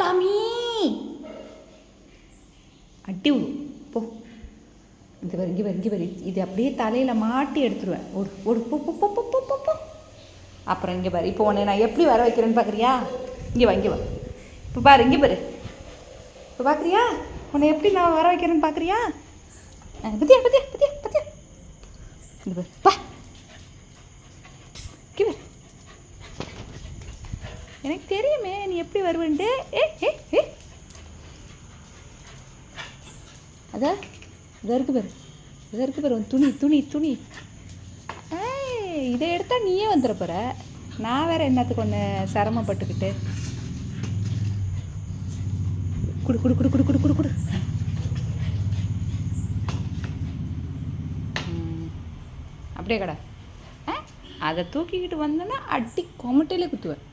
சாமி அட்டி விடும் போ. இந்த பாரு இங்கே பாரு இங்கே பாரு, இது அப்படியே தலையில் மாட்டி எடுத்துருவேன். ஓடு ஓடு போ போ போ போ போ போ. அப்புறம் இங்கே பாரு, இப்போ உன்னை நான் எப்படி வர வைக்கிறேன்னு பார்க்குறியா? இங்கே வா இங்கே வா. இப்போ பாரு இங்கே பாரு, இப்போ பார்க்குறியா உன்னை எப்படி நான் வர வைக்கிறேன்னு பார்க்குறியா? பத்தியா பத்தியா பத்தியா பத்தியா. இங்கே பாரு பா. இங்கே பாரு, எனக்கு தெரியுமே நீ எப்படி வருவேன்ட்டு. ஏ ஏ ஏ அதான் இதை இருக்கு பாரு, இதை இருக்கு பாரு, துணி துணி துணி. இதை எடுத்தால் நீயே வந்துட போகிற, நான் வேறு என்னத்துக்கு ஒன்று சிரமப்பட்டுக்கிட்டு. குடு குடு குடு குடு குடு குடு குடு. அப்படியே கடை அதை தூக்கிக்கிட்டு வந்தேன்னா அடி கொமட்டையிலே குத்துவேன்.